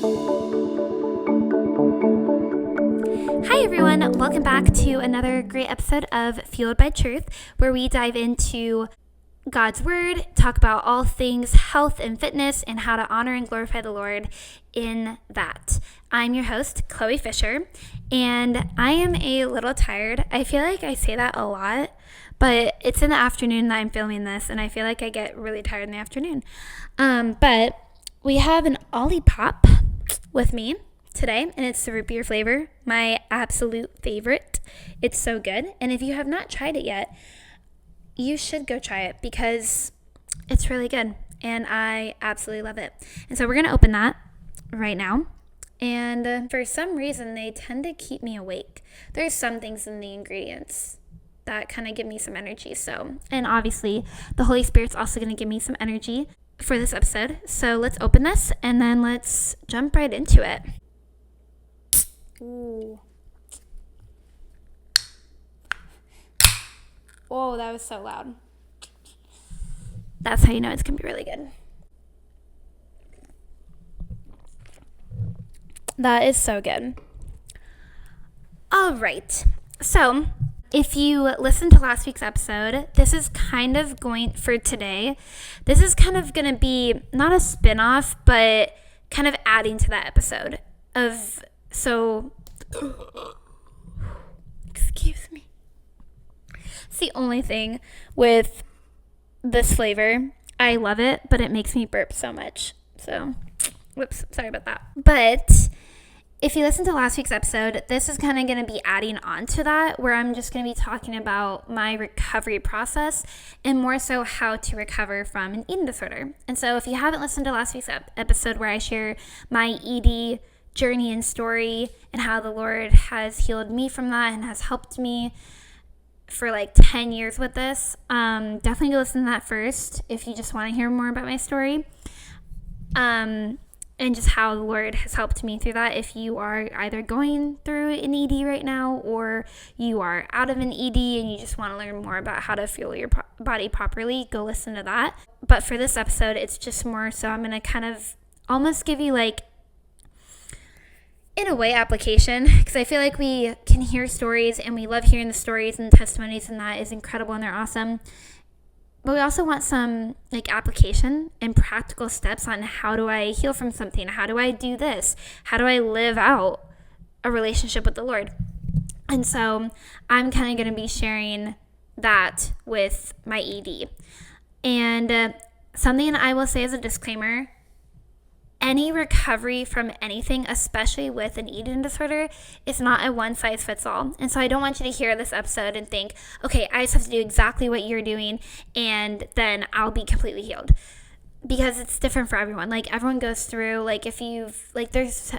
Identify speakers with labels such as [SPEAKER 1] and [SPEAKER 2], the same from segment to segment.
[SPEAKER 1] Hi everyone, welcome back to another great episode of Fueled by Truth, where we dive into God's Word, talk about all things health and fitness, and how to honor and glorify the Lord in that. I'm your host, Chloe Fisher, and I am a little tired. I feel like I say that a lot, but it's in the afternoon that I'm filming this, and I feel like I get really tired in the afternoon. But we have an Olipop with me today, and it's the root beer flavor, my absolute favorite. It's so good, and if you have not tried it yet, you should go try it because it's really good, and I absolutely love it. And so we're going to open that right now, and for some reason, they tend to keep me awake. There's some things in the ingredients that kind of give me some energy, and obviously, the Holy Spirit's also going to give me some energy for this episode. So let's open this, and then let's jump right into it. Ooh. Oh, that was so loud. That's how you know it's going to be really good. That is so good. All right. So, if you listened to last week's episode, this is kind of going for today. This is kind of going to be not a spin-off, but kind of adding to that episode of, excuse me. It's the only thing with this flavor. I love it, but it makes me burp so much. So, whoops, sorry about that. But if you listen to last week's episode, this is kind of going to be adding on to that, where I'm just going to be talking about my recovery process and more so how to recover from an eating disorder. And so if you haven't listened to last week's episode where I share my ED journey and story and how the Lord has healed me from that and has helped me for like 10 years with this, definitely go listen to that first if you just want to hear more about my story. And just how the Lord has helped me through that. If you are either going through an ED right now or you are out of an ED and you just want to learn more about how to fuel your body properly, go listen to that. But for this episode, it's just more so I'm going to kind of almost give you like, in a way, application, because I feel like we can hear stories and we love hearing the stories and testimonies, and that is incredible and they're awesome. But we also want some like application and practical steps on how do I heal from something? How do I do this? How do I live out a relationship with the Lord? And so I'm kind of going to be sharing that with my ED. And something I will say as a disclaimer, any recovery from anything, especially with an eating disorder, is not a one-size-fits-all. And so I don't want you to hear this episode and think, okay, I just have to do exactly what you're doing and then I'll be completely healed. Because it's different for everyone. Like, everyone goes through, like, if you've, like, this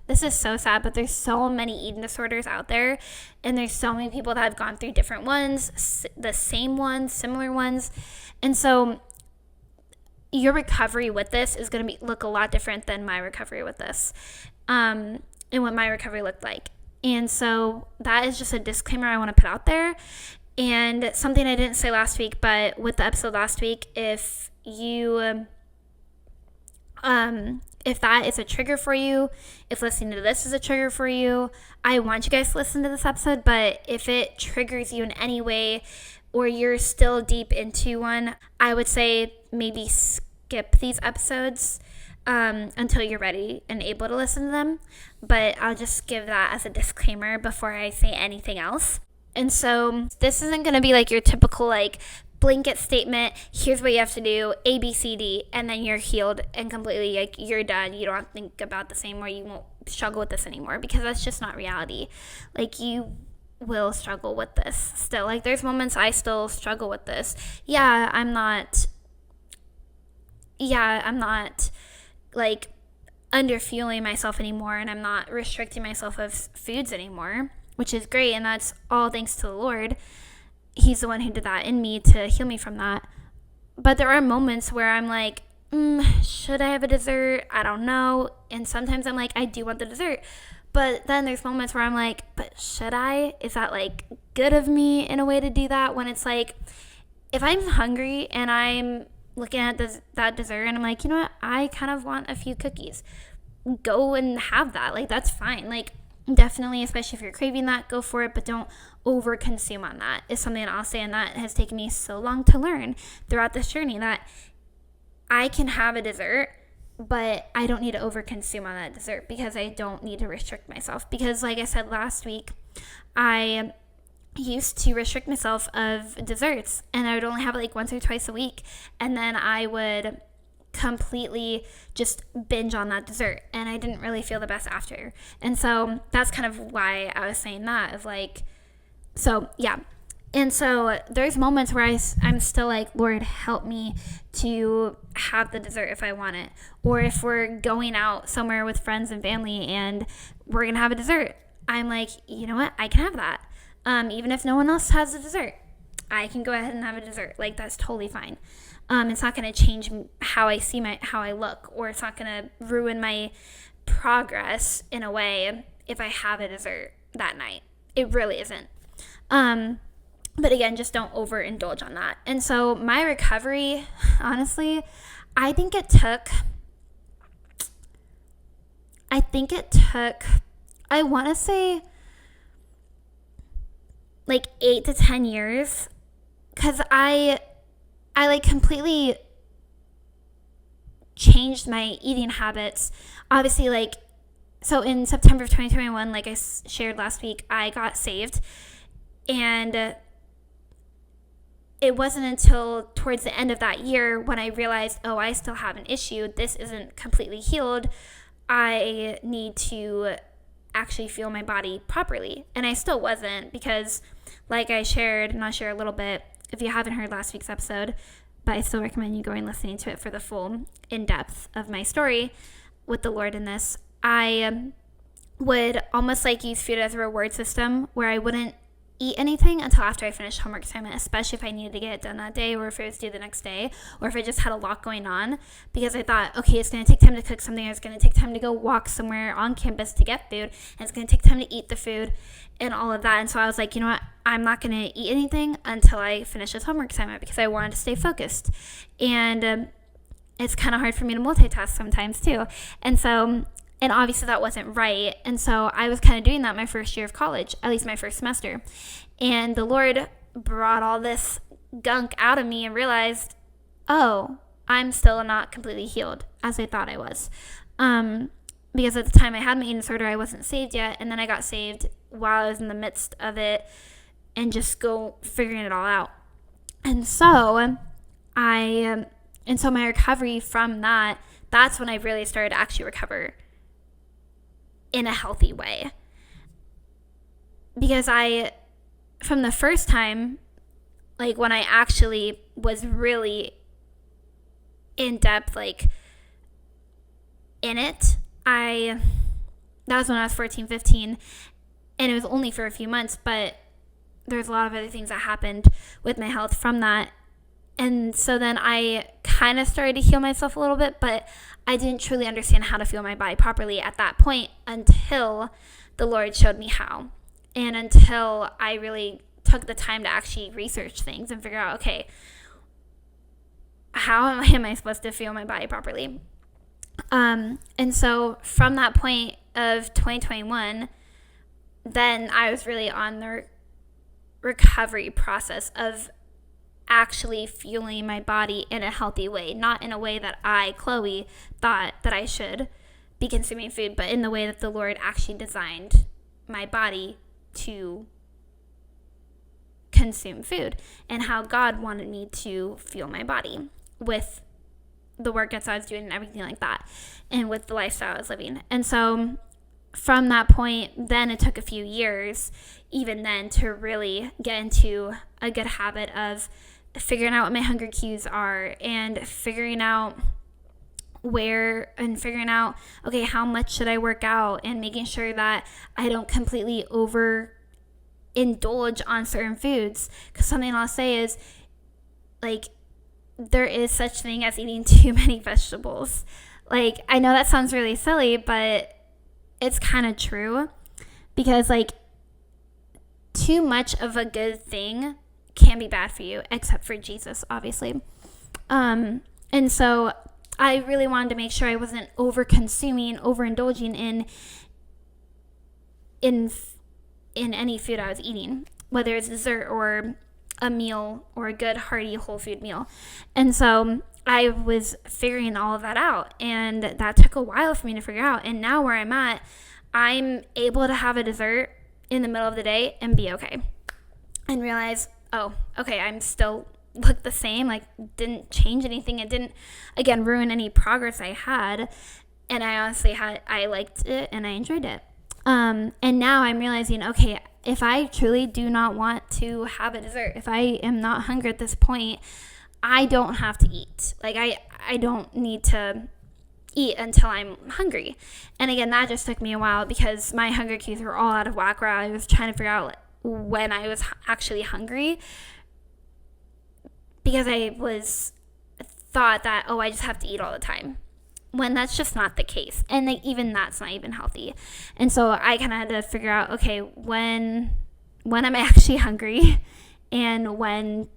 [SPEAKER 1] is so sad, but there's so many eating disorders out there, and there's so many people that have gone through different ones, the same ones, similar ones. And so your recovery with this is going to look a lot different than my recovery with this, and what my recovery looked like. And so that is just a disclaimer I want to put out there. And something I didn't say last week, but with the episode last week, if you, if that is a trigger for you, if listening to this is a trigger for you, I want you guys to listen to this episode. But if it triggers you in any way, or you're still deep into one, I would say maybe skip these episodes until you're ready and able to listen to them. But I'll just give that as a disclaimer before I say anything else. And so this isn't going to be like your typical like blanket statement, here's what you have to do, A, B, C, D, and then you're healed and completely like you're done. You don't have to think about the same, or you won't struggle with this anymore, because that's just not reality. Like, you will struggle with this still. Like, there's moments I still struggle with this. I'm not like under fueling myself anymore, and I'm not restricting myself of foods anymore, which is great, and that's all thanks to the Lord. He's the one who did that in me to heal me from that. But there are moments where I'm like, should I have a dessert? I don't know. And sometimes I'm like, I do want the dessert. But then there's moments where I'm like, but should I? Is that like good of me in a way to do that? When it's like, if I'm hungry and I'm looking at that dessert and I'm like, you know what? I kind of want a few cookies. go and have that. Like, that's fine. Like, definitely, especially if you're craving that, go for it, but don't over consume on that, is something that I'll say. And that has taken me so long to learn throughout this journey, that I can have a dessert, but I don't need to over consume on that dessert, because I don't need to restrict myself. Because like I said last week, I used to restrict myself of desserts, and I would only have it like once or twice a week, and then I would completely just binge on that dessert, and I didn't really feel the best after. And so that's kind of why I was saying that, of like, so yeah. And so there's moments where I'm still like, Lord, help me to have the dessert if I want it. Or if we're going out somewhere with friends and family and we're going to have a dessert, I'm like, you know what? I can have that. Even if no one else has a dessert, I can go ahead and have a dessert. Like, that's totally fine. It's not going to change how I see how I look, or it's not going to ruin my progress in a way if I have a dessert that night. It really isn't. But again, just don't overindulge on that. And so my recovery, honestly, I think it took, I want to say like 8 to 10 years, because I like completely changed my eating habits. Obviously, like, so in September of 2021, like I shared last week, I got saved. And it wasn't until towards the end of that year when I realized, oh, I still have an issue. This isn't completely healed. I need to actually feel my body properly. And I still wasn't, because like I shared, and I'll share a little bit if you haven't heard last week's episode, but I still recommend you going and listening to it for the full in-depth of my story with the Lord in this. I would almost like use food as a reward system, where I wouldn't eat anything until after I finished homework assignment, especially if I needed to get it done that day, or if it was due the next day, or if I just had a lot going on, because I thought, okay, it's going to take time to cook something, it's going to take time to go walk somewhere on campus to get food, and it's going to take time to eat the food and all of that. And so I was like, you know what, I'm not going to eat anything until I finish this homework assignment, because I wanted to stay focused. And it's kind of hard for me to multitask sometimes too. And obviously that wasn't right. And so I was kind of doing that my first year of college, at least my first semester. And the Lord brought all this gunk out of me and realized, oh, I'm still not completely healed as I thought I was. Because at the time I had my eating disorder, I wasn't saved yet. And then I got saved while I was in the midst of it and just figuring it all out. And so my recovery from that's when I really started to actually recover in a healthy way. Because from the first time, like when I actually was really in depth, like in it, that was when I was 14, 15, and it was only for a few months, but there's a lot of other things that happened with my health from that. And so then I kind of started to heal myself a little bit, but I didn't truly understand how to feel my body properly at that point until the Lord showed me how. And until I really took the time to actually research things and figure out, okay, how am I supposed to feel my body properly? And so from that point of 2021, then I was really on the recovery process of actually fueling my body in a healthy way, not in a way that I, Chloe, thought that I should be consuming food, but in the way that the Lord actually designed my body to consume food, and how God wanted me to fuel my body with the workouts I was doing and everything like that, and with the lifestyle I was living. And so from that point, then it took a few years, even then, to really get into a good habit of figuring out what my hunger cues are, and figuring out okay, how much should I work out, and making sure that I don't completely overindulge on certain foods. Because something I'll say is, like, there is such thing as eating too many vegetables. Like, I know that sounds really silly, but it's kind of true, because like too much of a good thing can be bad for you, except for Jesus, obviously. And so I really wanted to make sure I wasn't over consuming, overindulging in any food I was eating, whether it's dessert or a meal or a good hearty whole food meal. And so I was figuring all of that out, and that took a while for me to figure out. And now where I'm at, I'm able to have a dessert in the middle of the day and be okay, and realize, oh, okay, I'm still look the same, like didn't change anything. It didn't, again, ruin any progress I had. And I honestly I liked it and I enjoyed it. And now I'm realizing, okay, if I truly do not want to have a dessert, if I am not hungry at this point, I don't have to eat. Like I don't need to eat until I'm hungry. And again, that just took me a while because my hunger cues were all out of whack, where I was trying to figure out when I was actually hungry, because I thought that, oh, I just have to eat all the time, when that's just not the case. And even that's not even healthy. And so I kind of had to figure out, okay, when I'm actually hungry and when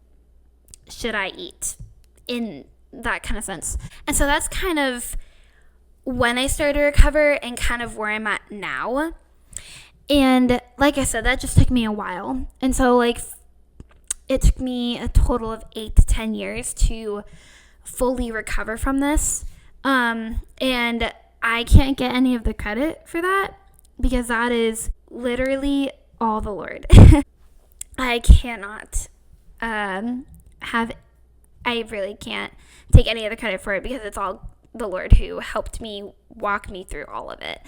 [SPEAKER 1] should I eat, in that kind of sense. And so that's kind of when I started to recover and kind of where I'm at now. And like I said, that just took me a while. And so it took me a total of 8 to 10 years to fully recover from this. And I can't get any of the credit for that, because that is literally all the Lord. I cannot I really can't take any of the credit for it, because it's all the Lord who helped me walk me through all of it.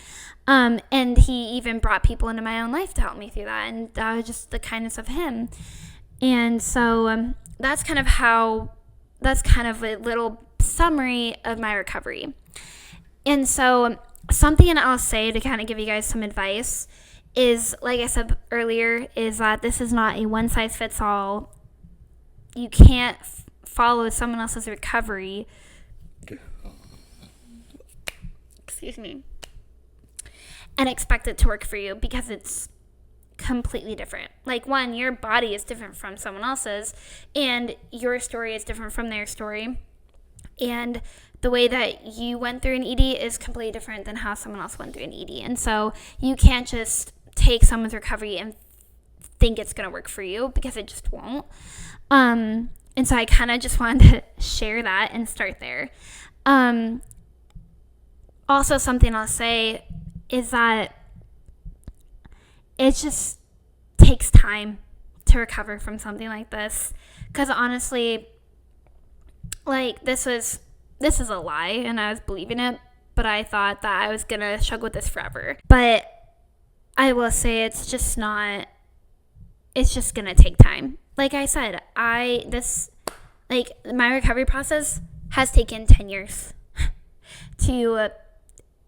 [SPEAKER 1] And he even brought people into my own life to help me through that. And that was just the kindness of him. And so that's kind of a little summary of my recovery. And so something I'll say to kind of give you guys some advice is, like I said earlier, is that this is not a one size fits all. You can't follow someone else's recovery. Excuse me. And expect it to work for you, because it's completely different. Like, one, your body is different from someone else's, and your story is different from their story. And the way that you went through an ED is completely different than how someone else went through an ED. And so you can't just take someone's recovery and think it's going to work for you, because it just won't. And so I kind of just wanted to share that and start there. Also, something I'll say is that it just takes time to recover from something like this. Because honestly, this is a lie, and I was believing it, but I thought that I was going to struggle with this forever. But I will say it's just going to take time. Like I said, my recovery process has taken 10 years to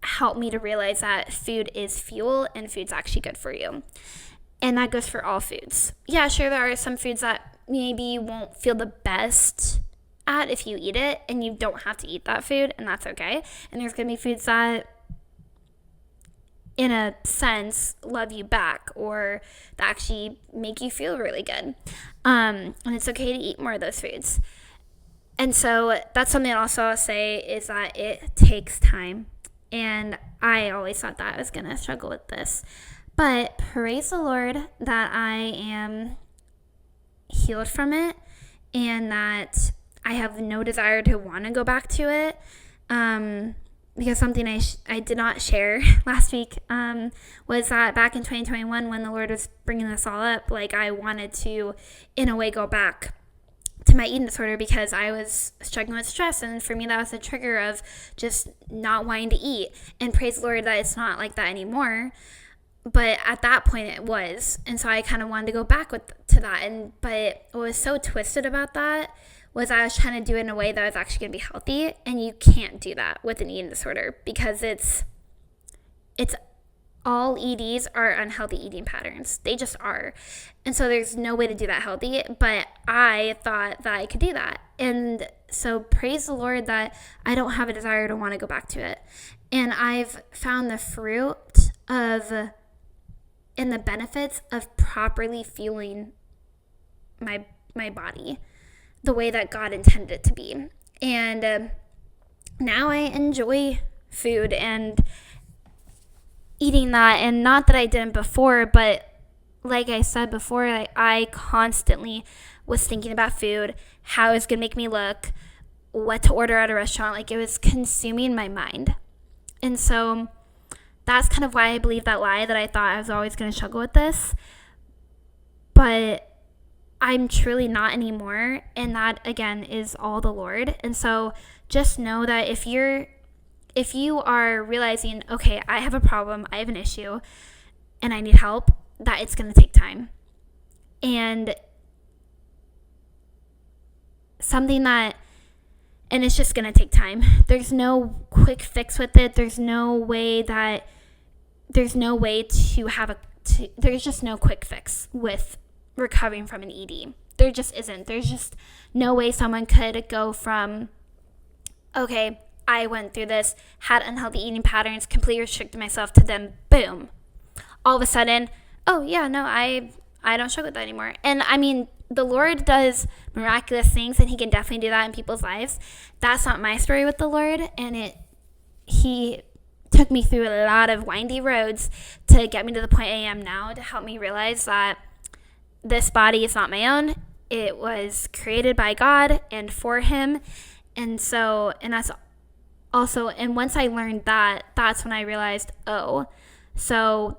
[SPEAKER 1] help me to realize that food is fuel and food's actually good for you. And that goes for all foods. Yeah, sure, there are some foods that maybe you won't feel the best at if you eat it, and you don't have to eat that food, and that's okay. And there's going to be foods that, in a sense, love you back, or that actually make you feel really good. And it's okay to eat more of those foods. And so that's something also I'll say, is that it takes time. And I always thought that I was going to struggle with this. But praise the Lord that I am healed from it, and that I have no desire to want to go back to it. Because something I did not share last week was that back in 2021, when the Lord was bringing this all up, I wanted to, in a way, go back to my eating disorder, because I was struggling with stress, and for me that was a trigger of just not wanting to eat. And praise the Lord that it's not like that anymore, but at that point it was. And so I kind of wanted to go back to that, but what was so twisted about that was I was trying to do it in a way that was actually going to be healthy, and you can't do that with an eating disorder, because it's all EDs are unhealthy eating patterns. They just are. And so there's no way to do that healthy, but I thought that I could do that. And so praise the Lord that I don't have a desire to want to go back to it. And I've found the fruit of and the benefits of properly fueling my body the way that God intended it to be. And now I enjoy food and eating that. And not that I didn't before, but like I said before, I constantly was thinking about food, how it's going to make me look, what to order at a restaurant. Like, it was consuming my mind. And so that's kind of why I believe that lie that I thought I was always going to struggle with this. But I'm truly not anymore. And that, again, is all the Lord. And so just know that if you are realizing, okay, I have a problem, I have an issue, and I need help, that it's going to take time. And it's just going to take time. There's no quick fix with it. There's just no quick fix with recovering from an ED. There just isn't. There's just no way someone could go from, okay, I went through this, had unhealthy eating patterns, completely restricted myself, to then, boom, all of a sudden, oh yeah, no, I don't struggle with that anymore. And I mean, the Lord does miraculous things, and he can definitely do that in people's lives. That's not my story with the Lord, and he took me through a lot of windy roads to get me to the point I am now, to help me realize that this body is not my own. It was created by God and for him. And that's also, and once I learned that, that's when I realized, oh, so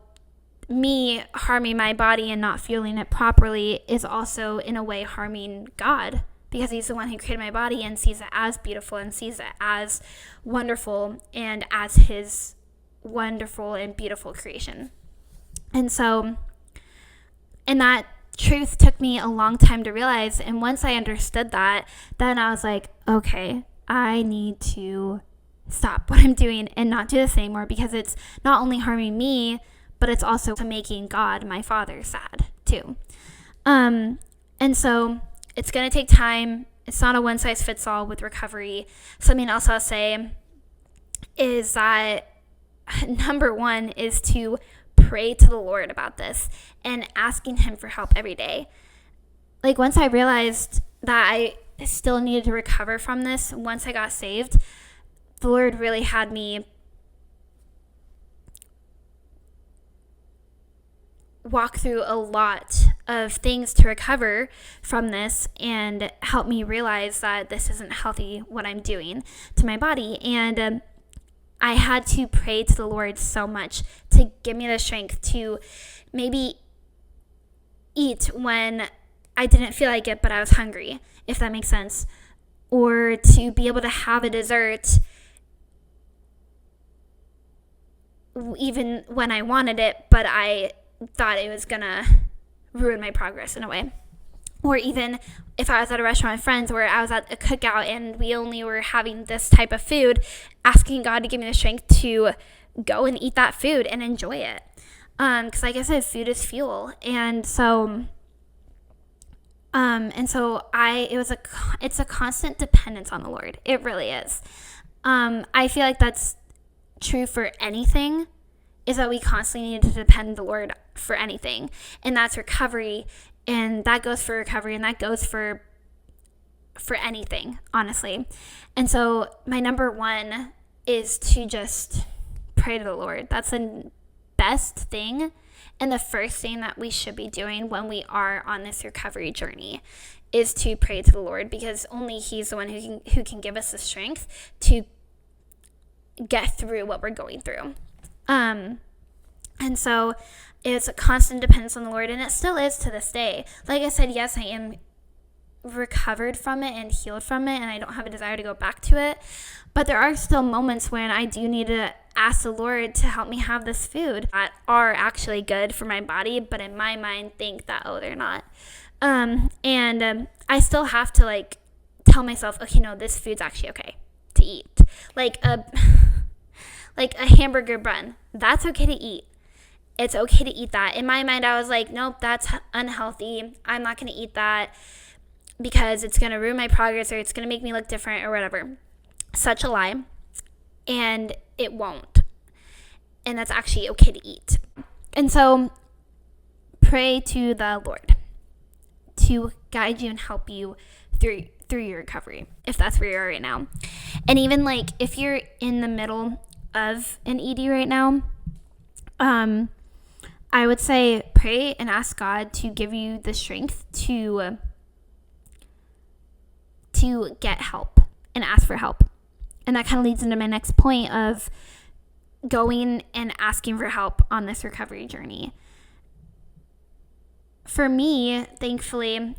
[SPEAKER 1] me harming my body and not fueling it properly is also in a way harming God, because he's the one who created my body and sees it as beautiful and sees it as wonderful and as his wonderful and beautiful creation. And that truth took me a long time to realize. And once I understood that, then I was like, okay, I need to stop what I'm doing and not do this anymore, because it's not only harming me, but it's also making God, my Father, sad too. And so it's going to take time. It's not a one size fits all with recovery. Something else I'll say is that number one is to pray to the Lord about this and asking him for help every day. Like, once I realized that I still needed to recover from this, once I got saved, the Lord really had me walk through a lot of things to recover from this and help me realize that this isn't healthy, what I'm doing to my body. And I had to pray to the Lord so much to give me the strength to maybe eat when I didn't feel like it, but I was hungry, if that makes sense. Or to be able to have a dessert even when I wanted it, but I thought it was gonna ruin my progress in a way. Or even if I was at a restaurant with friends, where I was at a cookout and we only were having this type of food, asking God to give me the strength to go and eat that food and enjoy it. Because like I said, food is fuel. And so it's a constant dependence on the Lord. It really is. I feel like that's true for anything, is that we constantly need to depend on the Lord for anything. And that's recovery. And that goes for recovery, and that goes for anything, honestly. And so my number one is to just pray to the Lord. That's the best thing and the first thing that we should be doing when we are on this recovery journey, is to pray to the Lord, because only he's the one who can give us the strength to get through what we're going through. And so it's a constant dependence on the Lord, and it still is to this day. Like I said, yes, I am recovered from it and healed from it, and I don't have a desire to go back to it. But there are still moments when I do need to ask the Lord to help me have this food that are actually good for my body, but in my mind think that, oh, they're not. I still have to tell myself, okay, no, this food's actually okay to eat. Like a hamburger bun, that's okay to eat. It's okay to eat that. In my mind, I was like, nope, that's unhealthy. I'm not going to eat that because it's going to ruin my progress, or it's going to make me look different, or whatever. Such a lie. And it won't. And that's actually okay to eat. And so pray to the Lord to guide you and help you through through your recovery, if that's where you are right now. And even like if you're in the middle of an ED right now, I would say pray and ask God to give you the strength to get help and ask for help. And that kind of leads into my next point of going and asking for help on this recovery journey. For me, thankfully,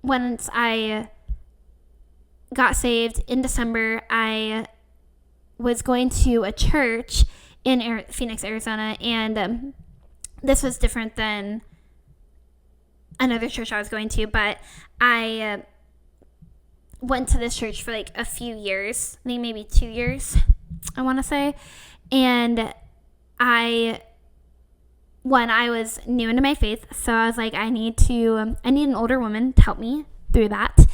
[SPEAKER 1] once I got saved in December, I was going to a church in Phoenix, Arizona, and this was different than another church I was going to, but I went to this church for like a few years, I think maybe 2 years, I want to say, and I was new into my faith, so I was like, I need an older woman to help me through that.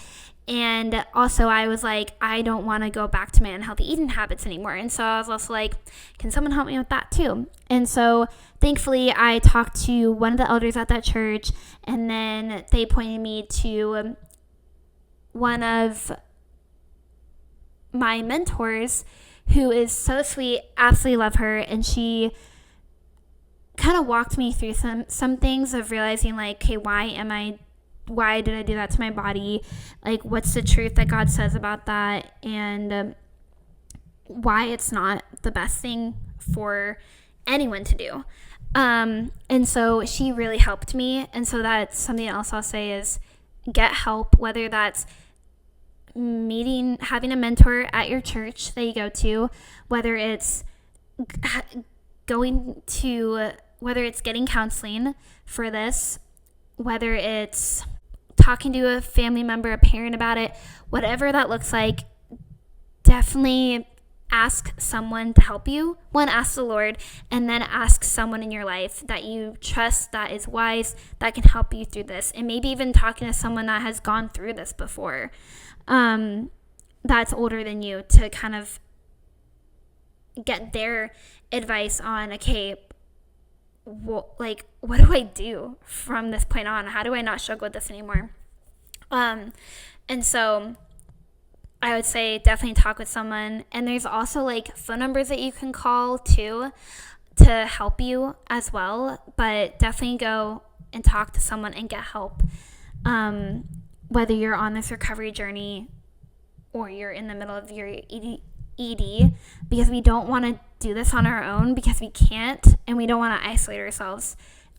[SPEAKER 1] And also I was like, I don't want to go back to my unhealthy eating habits anymore. And so I was also like, can someone help me with that too? And so thankfully I talked to one of the elders at that church, and then they pointed me to one of my mentors who is so sweet, absolutely love her. And she kind of walked me through some things of realizing like, okay, why did I do that to my body? Like, what's the truth that God says about that? And why it's not the best thing for anyone to do. And so she really helped me. And so that's something else I'll say is get help, whether that's having a mentor at your church that you go to, whether it's whether it's getting counseling for this, whether it's talking to a family member, a parent about it, whatever that looks like, definitely ask someone to help you. One, ask the Lord, and then ask someone in your life that you trust, that is wise, that can help you through this. And maybe even talking to someone that has gone through this before, that's older than you, to kind of get their advice on, okay, what do I do from this point on? How do I not struggle with this anymore? And so I would say definitely talk with someone. And there's also like phone numbers that you can call too to help you as well. But definitely go and talk to someone and get help. Whether you're on this recovery journey or you're in the middle of your ED, because we don't want to do this on our own, because we can't, and we don't want to isolate ourselves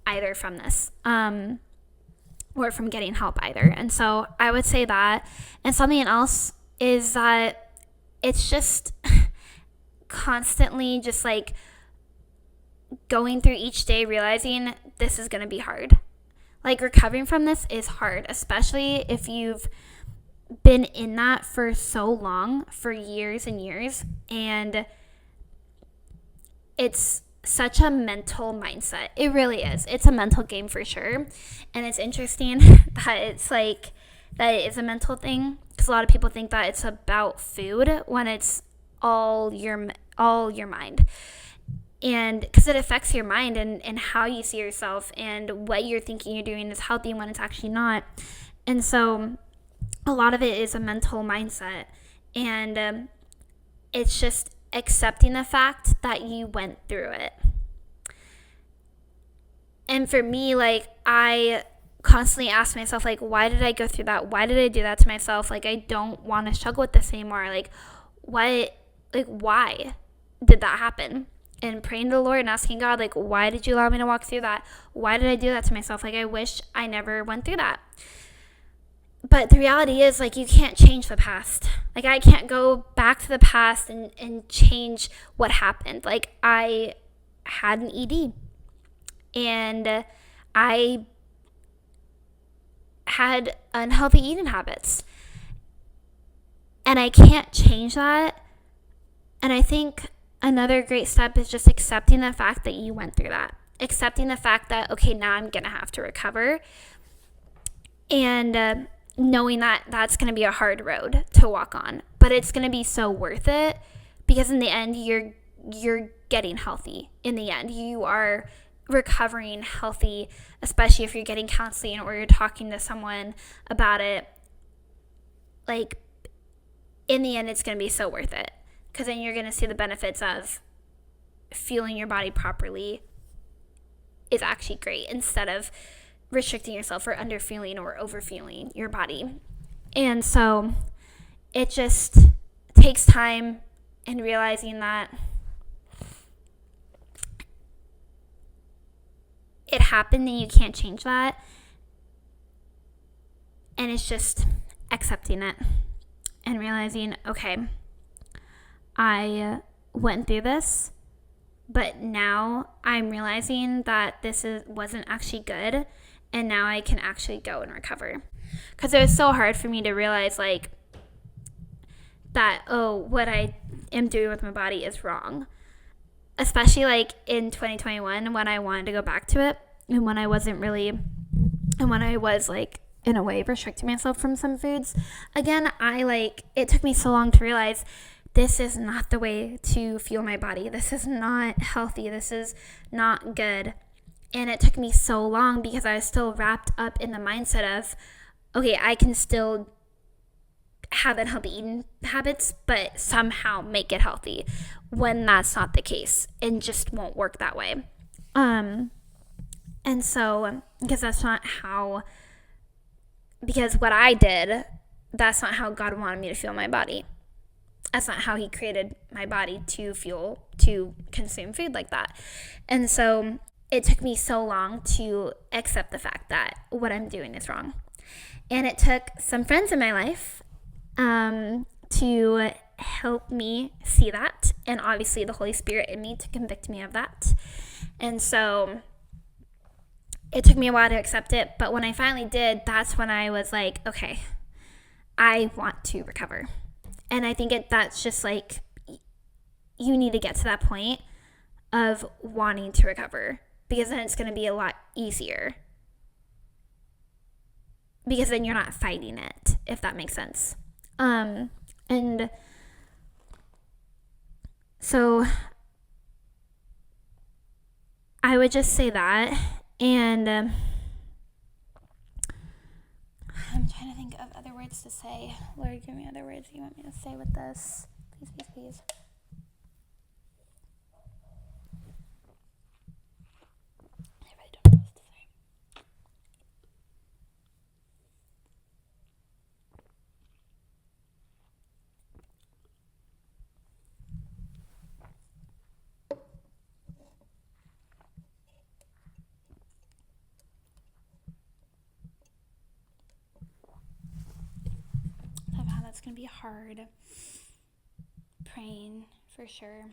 [SPEAKER 1] either from this, or from getting help either. And so I would say that. And something else is that it's just constantly just like going through each day realizing this is going to be hard. Like, recovering from this is hard, especially if you've been in that for so long, for years and years, and it's such a mental mindset. It really is. It's a mental game for sure. And it's interesting that it's like, that it is a mental thing, because a lot of people think that it's about food when it's all your mind. And because it affects your mind and how you see yourself, and what you're thinking you're doing is healthy when it's actually not. And so a lot of it is a mental mindset. And it's just accepting the fact that you went through it. And for me, like, I constantly ask myself, like, why did I go through that? Why did I do that to myself? Like, I don't want to struggle with this anymore. Like, why did that happen? And praying to the Lord and asking God, like, why did you allow me to walk through that? Why did I do that to myself? Like, I wish I never went through that. But the reality is, like, you can't change the past. Like, I can't go back to the past and change what happened. Like, I had an ED. And I had unhealthy eating habits. And I can't change that. And I think another great step is just accepting the fact that you went through that. Accepting the fact that, okay, now I'm going to have to recover. And knowing that that's going to be a hard road to walk on. But it's going to be so worth it, because in the end, you're getting healthy. In the end, you are recovering healthy, especially if you're getting counseling or you're talking to someone about it. like, in the end, it's going to be so worth it, because then you're going to see the benefits of fueling your body properly is actually great, instead of restricting yourself or underfueling or overfueling your body. And so it just takes time and realizing that it happened and you can't change that. And it's just accepting it and realizing, okay, I went through this, but now I'm realizing that wasn't actually good, and now I can actually go and recover. Because it was so hard for me to realize, like, that, what I am doing with my body is wrong. Especially, like, in 2021, when I wanted to go back to it, and when I was, like, in a way, restricting myself from some foods. Again, it took me so long to realize this is not the way to fuel my body. This is not healthy. This is not good. And it took me so long because I was still wrapped up in the mindset of, okay, I can still have unhealthy eating habits, but somehow make it healthy, when that's not the case and just won't work that way. And so, because what I did, that's not how God wanted me to fuel my body. That's not how he created my body to consume food like that. And so it took me so long to accept the fact that what I'm doing is wrong. And it took some friends in my life to help me see that. And obviously the Holy Spirit in me to convict me of that. And so it took me a while to accept it. But when I finally did, that's when I was like, okay, I want to recover. And I think that's just like, you need to get to that point of wanting to recover, because then it's going to be a lot easier, because then you're not fighting it, if that makes sense. And so I would just say that. And I'm trying to think of other words to say. Lord, give me other words you want me to say with this. Please, please, please. I really don't know what to say. Somehow that's going to be hard. Praying, for sure.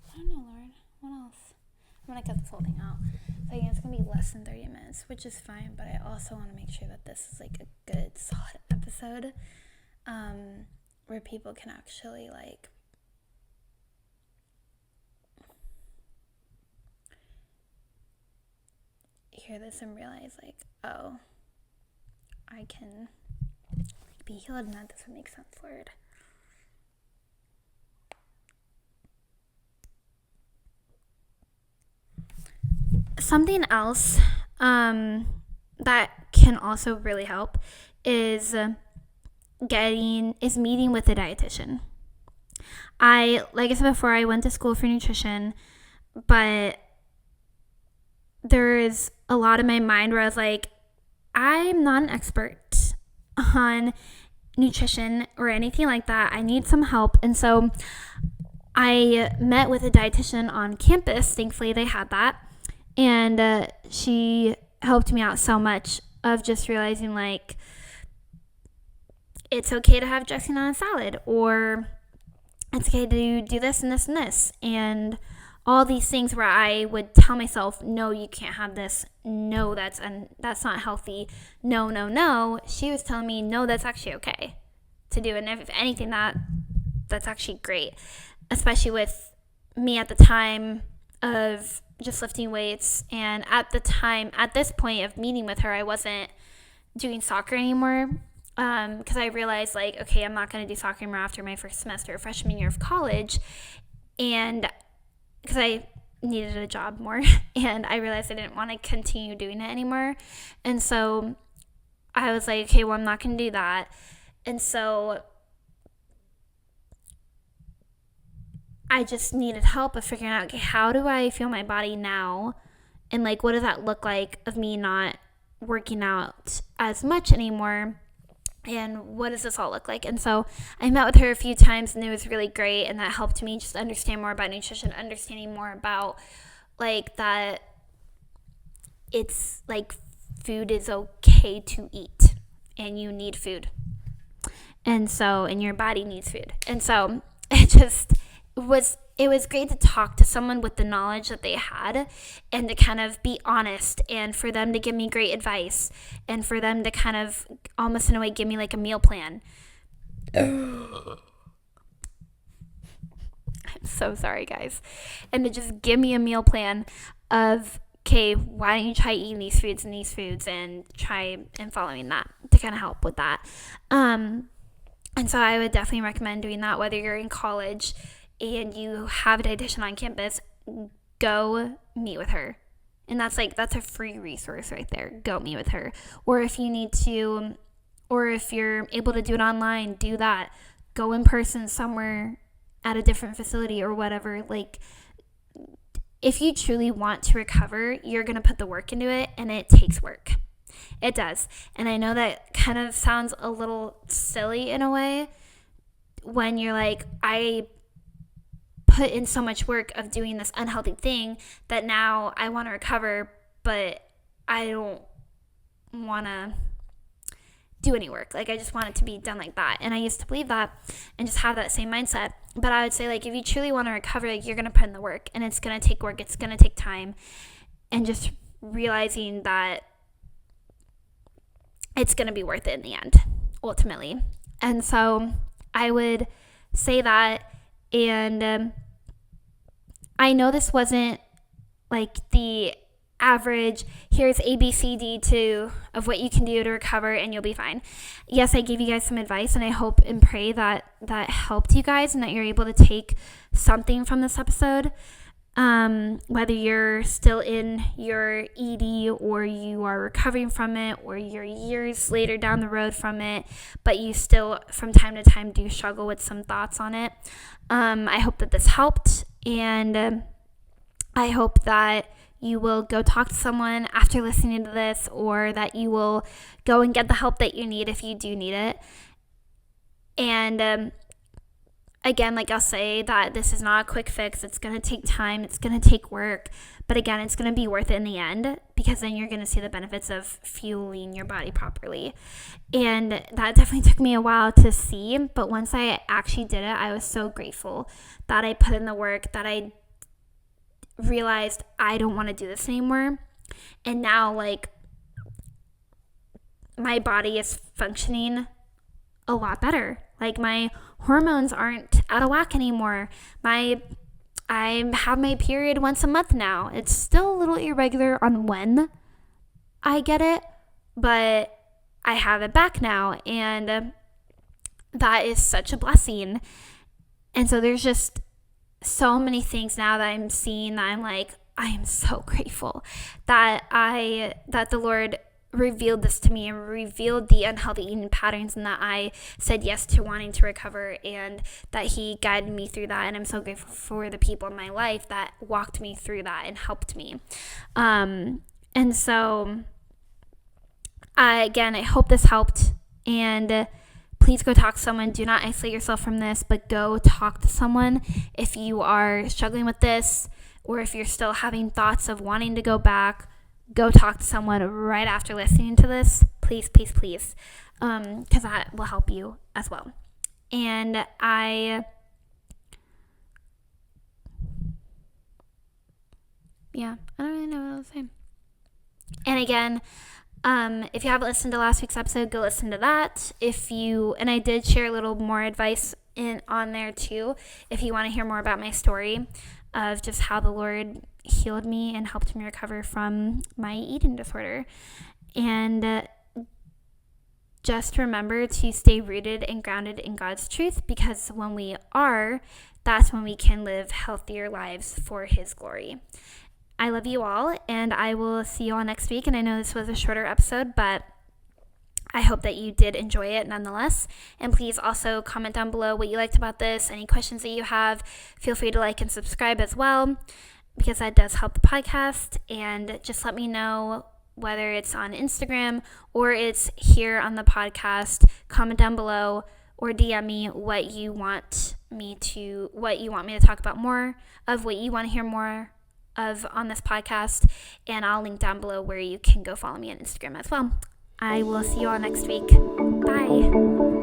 [SPEAKER 1] I don't know, Lord. What else? I'm going to cut this whole thing out. So again, it's going to be less than 30 minutes, which is fine, but I also want to make sure that this is like a good, solid episode, where people can actually like hear this and realize like, oh, I can be healed, and that doesn't make sense, Lord. Something else that can also really help is meeting with a dietitian. Like I said before, I went to school for nutrition, but there is a lot in my mind where I was like, I'm not an expert on nutrition or anything like that. I need some help. And so I met with a dietitian on campus. Thankfully, they had that. And she helped me out so much of just realizing, like, it's okay to have dressing on a salad, or it's okay to do this and this and this. And all these things where I would tell myself, no, you can't have this. No, that's not healthy. No, no, no. She was telling me, no, that's actually okay to do. And if anything, that's actually great, especially with me at the time of just lifting weights. And at this point of meeting with her, I wasn't doing soccer anymore. because I realized, like, okay, I'm not going to do soccer anymore after my first semester, freshman year of college, and because I needed a job more, and I realized I didn't want to continue doing it anymore, and so I was like, okay, well, I'm not going to do that, and so I just needed help of figuring out, okay, how do I feel my body now, and like, what does that look like of me not working out as much anymore? And what does this all look like? And so I met with her a few times, and it was really great, and that helped me just understand more about nutrition, understanding more about like that it's like food is okay to eat, and you need food, and your body needs food. And so it was great to talk to someone with the knowledge that they had, and to kind of be honest, and for them to give me great advice, and for them to kind of almost in a way give me like a meal plan. I'm so sorry, guys. And to just give me a meal plan of, okay, why don't you try eating these foods and try and following that to kind of help with that. And so I would definitely recommend doing that, whether you're in college and you have a dietitian on campus. Go meet with her. And that's a free resource right there. Go meet with her. Or if you need to, or if you're able to do it online, do that. Go in person somewhere at a different facility or whatever. Like, if you truly want to recover, you're going to put the work into it, and it takes work. It does. And I know that kind of sounds a little silly in a way when you're like, I put in so much work of doing this unhealthy thing that now I want to recover, but I don't want to do any work. Like, I just want it to be done like that. And I used to believe that and just have that same mindset. But I would say, like, if you truly want to recover, like, you're going to put in the work, and it's going to take work. It's going to take time, and just realizing that it's going to be worth it in the end, ultimately. And so I would say that. And I know this wasn't like the average, here's A, B, C, D of what you can do to recover and you'll be fine. Yes, I gave you guys some advice, and I hope and pray that helped you guys, and that you're able to take something from this episode. Whether you're still in your ED, or you are recovering from it, or you're years later down the road from it, but you still from time to time do struggle with some thoughts on it. I hope that this helped, and I hope that you will go talk to someone after listening to this, or that you will go and get the help that you need if you do need it. And again, like I'll say, that this is not a quick fix. It's going to take time. It's going to take work. But again, it's going to be worth it in the end, because then you're going to see the benefits of fueling your body properly. And that definitely took me a while to see. But once I actually did it, I was so grateful that I put in the work, that I realized I don't want to do this anymore. And now, like, my body is functioning a lot better. Like, my hormones aren't out of whack anymore. I have my period once a month now. It's still a little irregular on when I get it, but I have it back now, and that is such a blessing. And so there's just so many things now that I'm seeing that I'm like, I am so grateful that the Lord revealed this to me, and revealed the unhealthy eating patterns, and that I said yes to wanting to recover, and that He guided me through that. And I'm so grateful for the people in my life that walked me through that and helped me. And so again, I hope this helped, and please go talk to someone. Do not isolate yourself from this, but go talk to someone if you are struggling with this, or if you're still having thoughts of wanting to go back. Go talk to someone right after listening to this. Please, please, please. Because that will help you as well. And I don't really know what I was saying. And again, if you haven't listened to last week's episode, go listen to that. And I did share a little more advice on there too, if you want to hear more about my story of just how the Lord healed me and helped me recover from my eating disorder. And just remember to stay rooted and grounded in God's truth, because when we are, that's when we can live healthier lives for His glory. I love you all, and I will see you all next week. And I know this was a shorter episode, but I hope that you did enjoy it nonetheless. And please also comment down below what you liked about this, any questions that you have. Feel free to like and subscribe as well, because that does help the podcast. And just let me know whether it's on Instagram or it's here on the podcast. Comment down below or DM me what you want me to talk about more of, what you want to hear more of on this podcast, and I'll link down below where you can go follow me on Instagram as well. I will see you all next week. Bye.